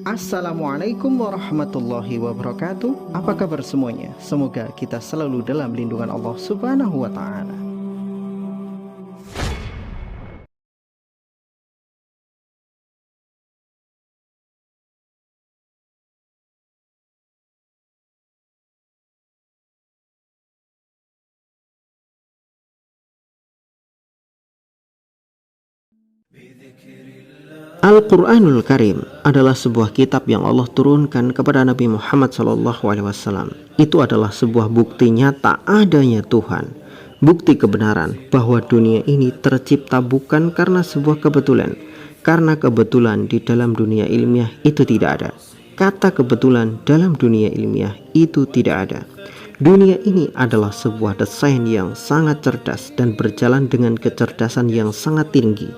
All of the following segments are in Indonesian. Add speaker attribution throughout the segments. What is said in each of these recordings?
Speaker 1: Assalamualaikum warahmatullahi wabarakatuh. Apa kabar semuanya? Semoga kita selalu dalam lindungan Allah Subhanahu wa Ta'ala. Al-Quranul Karim adalah sebuah kitab yang Allah turunkan kepada Nabi Muhammad SAW. Itu adalah sebuah bukti nyata adanya Tuhan, bukti kebenaran bahwa dunia ini tercipta bukan karena sebuah kebetulan, karena kebetulan di dalam dunia ilmiah itu tidak ada. Kata kebetulan dalam dunia ilmiah itu tidak ada. Dunia ini adalah sebuah desain yang sangat cerdas dan berjalan dengan kecerdasan yang sangat tinggi.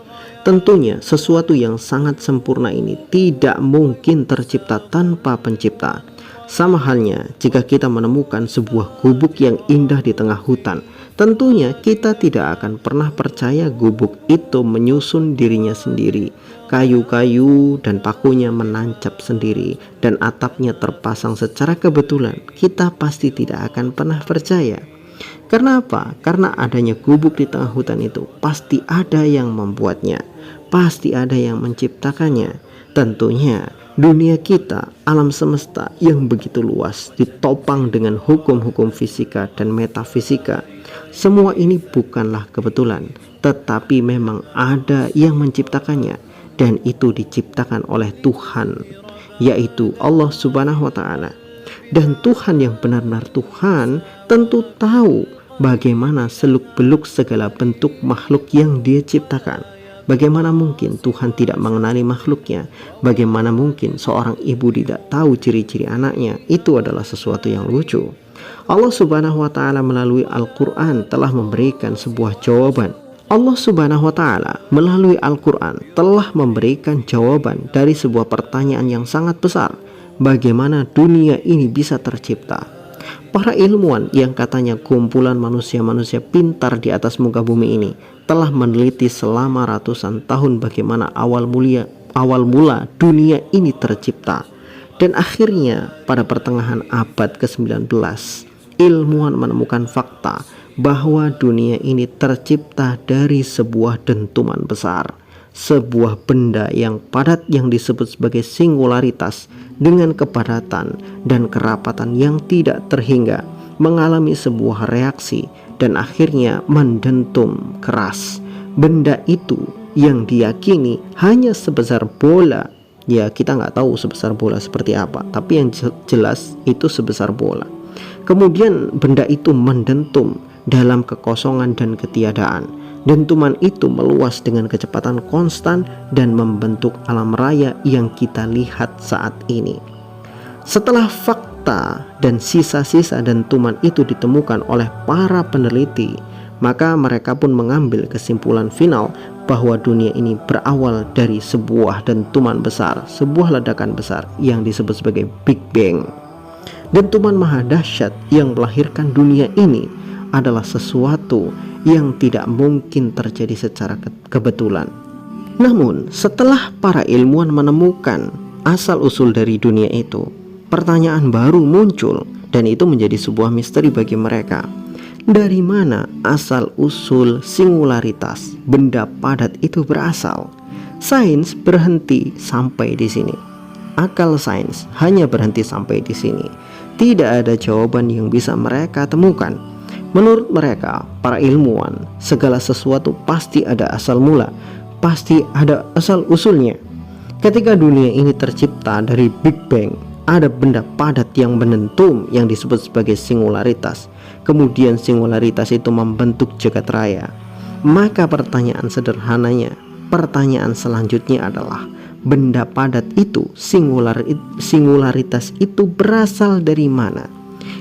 Speaker 1: Tentunya sesuatu yang sangat sempurna ini tidak mungkin tercipta tanpa pencipta. Sama halnya jika kita menemukan sebuah gubuk yang indah di tengah hutan, tentunya kita tidak akan pernah percaya gubuk itu menyusun dirinya sendiri. Kayu-kayu dan pakunya menancap sendiri dan atapnya terpasang secara kebetulan. Kita pasti tidak akan pernah percaya. Karena apa? Karena adanya gubuk di tengah hutan itu pasti ada yang membuatnya, pasti ada yang menciptakannya. Tentunya dunia kita, alam semesta yang begitu luas, ditopang dengan hukum-hukum fisika dan metafisika. Semua ini bukanlah kebetulan, tetapi memang ada yang menciptakannya, dan itu diciptakan oleh Tuhan, yaitu Allah Subhanahu wa Ta'ala. Dan Tuhan yang benar-benar Tuhan tentu tahu bagaimana seluk-beluk segala bentuk makhluk yang Dia ciptakan. Bagaimana mungkin Tuhan tidak mengenali makhluknya? Bagaimana mungkin seorang ibu tidak tahu ciri-ciri anaknya? Itu adalah sesuatu yang lucu. Allah Subhanahu wa Ta'ala melalui Al-Quran telah memberikan sebuah jawaban. Allah Subhanahu wa Ta'ala melalui Al-Quran telah memberikan jawaban dari sebuah pertanyaan yang sangat besar. Bagaimana dunia ini bisa tercipta? Para ilmuwan yang katanya kumpulan manusia-manusia pintar di atas muka bumi ini telah meneliti selama ratusan tahun bagaimana awal mula dunia ini tercipta. Dan akhirnya pada pertengahan abad ke-19, ilmuwan menemukan fakta bahwa dunia ini tercipta dari sebuah dentuman besar, sebuah benda yang padat yang disebut sebagai singularitas dengan kepadatan dan kerapatan yang tidak terhingga mengalami sebuah reaksi dan akhirnya mendentum keras. Benda itu yang diyakini hanya sebesar bola, ya kita nggak tahu sebesar bola seperti apa, tapi yang jelas itu sebesar bola. Kemudian benda itu mendentum dalam kekosongan dan ketiadaan. Dentuman itu meluas dengan kecepatan konstan dan membentuk alam raya yang kita lihat saat ini. Setelah fakta dan sisa-sisa dentuman itu ditemukan oleh para peneliti, maka mereka pun mengambil kesimpulan final bahwa dunia ini berawal dari sebuah dentuman besar, sebuah ledakan besar yang disebut sebagai Big Bang. Dentuman maha dahsyat yang melahirkan dunia ini adalah sesuatu yang tidak mungkin terjadi secara kebetulan. Namun setelah para ilmuwan menemukan asal-usul dari dunia itu, pertanyaan baru muncul dan itu menjadi sebuah misteri bagi mereka. Dari mana asal-usul singularitas benda padat itu berasal? Sains berhenti sampai di sini. Akal sains hanya berhenti sampai di sini. Tidak ada jawaban yang bisa mereka temukan. Menurut mereka, para ilmuwan, segala sesuatu pasti ada asal mula, pasti ada asal usulnya. Ketika dunia ini tercipta dari Big Bang, ada benda padat yang menentum yang disebut sebagai singularitas. Kemudian singularitas itu membentuk jagat raya. Maka pertanyaan sederhananya, pertanyaan selanjutnya adalah, benda padat itu, singularitas itu berasal dari mana?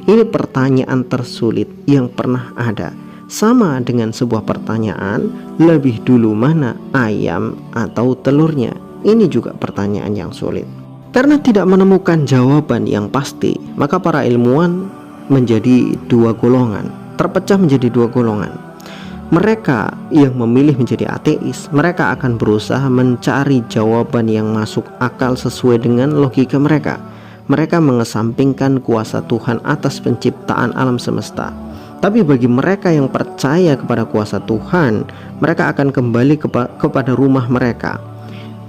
Speaker 1: Ini pertanyaan tersulit yang pernah ada. Sama dengan sebuah pertanyaan, lebih dulu mana ayam atau telurnya? Ini juga pertanyaan yang sulit. Karena tidak menemukan jawaban yang pasti, maka para ilmuwan menjadi dua golongan, terpecah menjadi dua golongan. Mereka yang memilih menjadi ateis, mereka akan berusaha mencari jawaban yang masuk akal sesuai dengan logika mereka. Mereka mengesampingkan kuasa Tuhan atas penciptaan alam semesta. Tapi bagi mereka yang percaya kepada kuasa Tuhan, mereka akan kembali kepada rumah mereka.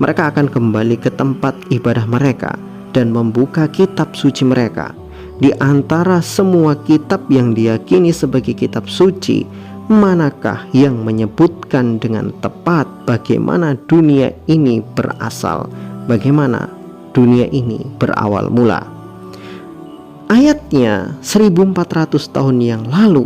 Speaker 1: Mereka akan kembali ke tempat ibadah mereka dan membuka kitab suci mereka. Di antara semua kitab yang diyakini sebagai kitab suci, manakah yang menyebutkan dengan tepat bagaimana dunia ini berasal, bagaimana dunia ini berawal mula? Ayatnya 1400 tahun yang lalu,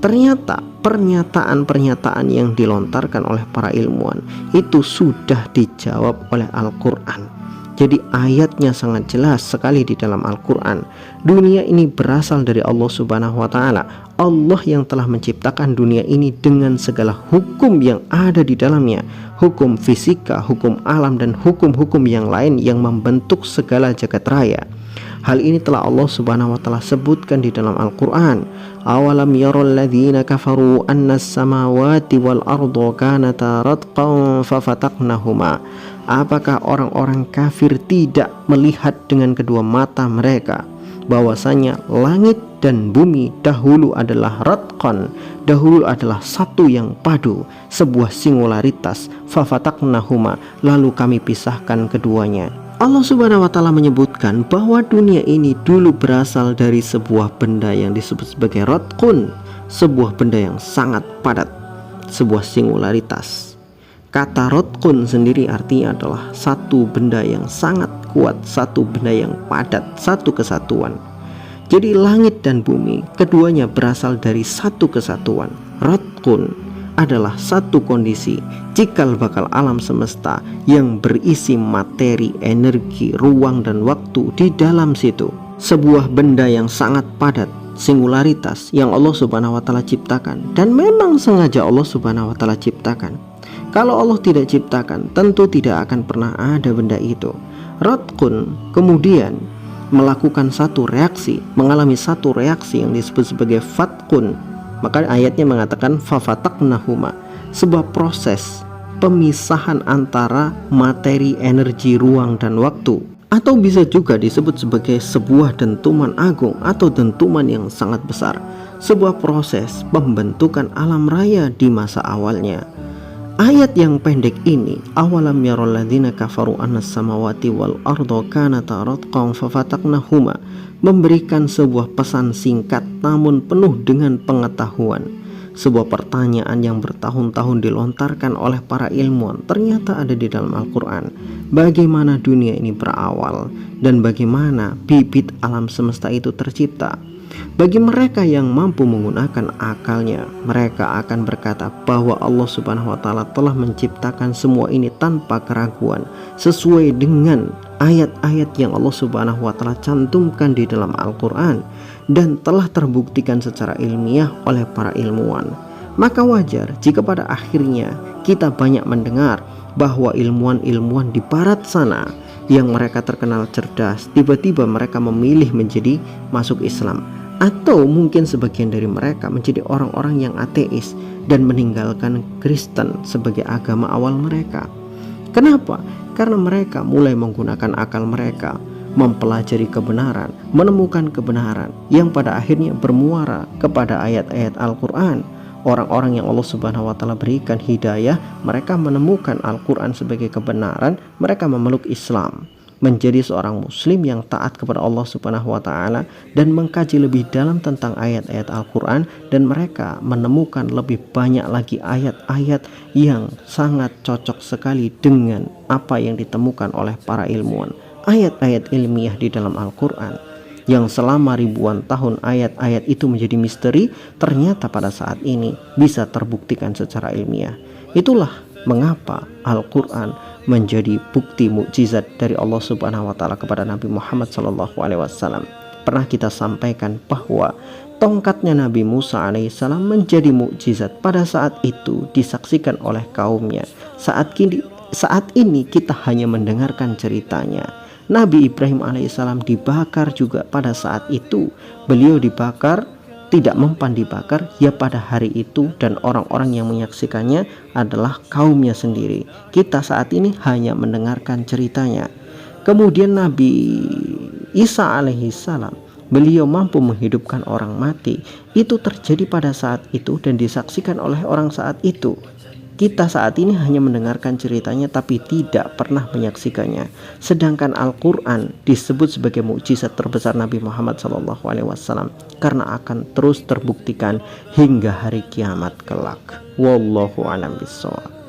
Speaker 1: ternyata pernyataan-pernyataan yang dilontarkan oleh para ilmuwan itu sudah dijawab oleh Al-Quran. Jadi ayatnya sangat jelas sekali di dalam Al-Quran. Dunia ini berasal dari Allah Subhanahu wa Ta'ala. Allah yang telah menciptakan dunia ini dengan segala hukum yang ada di dalamnya, hukum fisika, hukum alam, dan hukum-hukum yang lain yang membentuk segala jagat raya. Hal ini telah Allah Subhanahu wa Ta'ala sebutkan di dalam Al-Quran. Awalam yarul ladzina kafaru annas samawati wal arda kanata ratqan fafataqnahuma. Apakah orang-orang kafir tidak melihat dengan kedua mata mereka bahwasanya langit dan bumi dahulu adalah ratqan, dahulu adalah satu yang padu, sebuah singularitas, fafataqnahuma, lalu kami pisahkan keduanya. Allah Subhanahu wa Ta'ala menyebutkan bahwa dunia ini dulu berasal dari sebuah benda yang disebut sebagai ratqun, sebuah benda yang sangat padat, sebuah singularitas. Kata ratqun sendiri artinya adalah satu benda yang sangat kuat, satu benda yang padat, satu kesatuan. Jadi langit dan bumi keduanya berasal dari satu kesatuan. Ratqun adalah satu kondisi cikal bakal alam semesta yang berisi materi, energi, ruang, dan waktu di dalam situ. Sebuah benda yang sangat padat, singularitas yang Allah Subhanahu wa Ta'ala ciptakan, dan memang sengaja Allah Subhanahu wa Ta'ala ciptakan. Kalau Allah tidak ciptakan, tentu tidak akan pernah ada benda itu. Ratqun kemudian melakukan satu reaksi, mengalami satu reaksi yang disebut sebagai fatqun. Maka ayatnya mengatakan fafataqnahuma, sebuah proses pemisahan antara materi, energi, ruang, dan waktu. Atau bisa juga disebut sebagai sebuah dentuman agung atau dentuman yang sangat besar, sebuah proses pembentukan alam raya di masa awalnya. Ayat yang pendek ini, awalam yarul ladzina kafaru annas samawati wal arda kanata ratqan fafataqnahuma, memberikan sebuah pesan singkat namun penuh dengan pengetahuan. Sebuah pertanyaan yang bertahun-tahun dilontarkan oleh para ilmuwan ternyata ada di dalam Al-Quran. Bagaimana dunia ini berawal dan bagaimana bibit alam semesta itu tercipta. Bagi mereka yang mampu menggunakan akalnya, mereka akan berkata bahwa Allah Subhanahu wa Ta'ala telah menciptakan semua ini tanpa keraguan, sesuai dengan ayat-ayat yang Allah Subhanahu wa Ta'ala cantumkan di dalam Al-Quran dan telah terbuktikan secara ilmiah oleh para ilmuwan. Maka wajar jika pada akhirnya kita banyak mendengar bahwa ilmuwan-ilmuwan di barat sana yang mereka terkenal cerdas, tiba-tiba mereka memilih menjadi masuk Islam. Atau mungkin sebagian dari mereka menjadi orang-orang yang ateis dan meninggalkan Kristen sebagai agama awal mereka. Kenapa? Karena mereka mulai menggunakan akal mereka, mempelajari kebenaran, menemukan kebenaran yang pada akhirnya bermuara kepada ayat-ayat Al-Quran. Orang-orang yang Allah Subhanahu wa Ta'ala berikan hidayah, mereka menemukan Al-Quran sebagai kebenaran, mereka memeluk Islam, menjadi seorang muslim yang taat kepada Allah Subhanahu wa Ta'ala dan mengkaji lebih dalam tentang ayat-ayat Al-Quran, dan mereka menemukan lebih banyak lagi ayat-ayat yang sangat cocok sekali dengan apa yang ditemukan oleh para ilmuwan. Ayat-ayat ilmiah di dalam Al-Quran yang selama ribuan tahun ayat-ayat itu menjadi misteri, ternyata pada saat ini bisa terbuktikan secara ilmiah. Itulah mengapa Al-Quran menjadi bukti mukjizat dari Allah Subhanahu wa Ta'ala kepada Nabi Muhammad SAW. Pernah kita sampaikan bahwa tongkatnya Nabi Musa alaihissalam menjadi mukjizat pada saat itu disaksikan oleh kaumnya. Saat ini kita hanya mendengarkan ceritanya. Nabi Ibrahim alaihissalam dibakar juga pada saat itu. Beliau dibakar tidak mempan dibakar, ya pada hari itu dan orang-orang yang menyaksikannya adalah kaumnya sendiri. Kita saat ini hanya mendengarkan ceritanya. Kemudian Nabi Isa alaihissalam, beliau mampu menghidupkan orang mati. Itu terjadi pada saat itu dan disaksikan oleh orang saat itu. Kita saat ini hanya mendengarkan ceritanya tapi tidak pernah menyaksikannya. Sedangkan Al-Quran disebut sebagai mukjizat terbesar Nabi Muhammad SAW karena akan terus terbuktikan hingga hari kiamat kelak. Wallahu a'lam bishawab.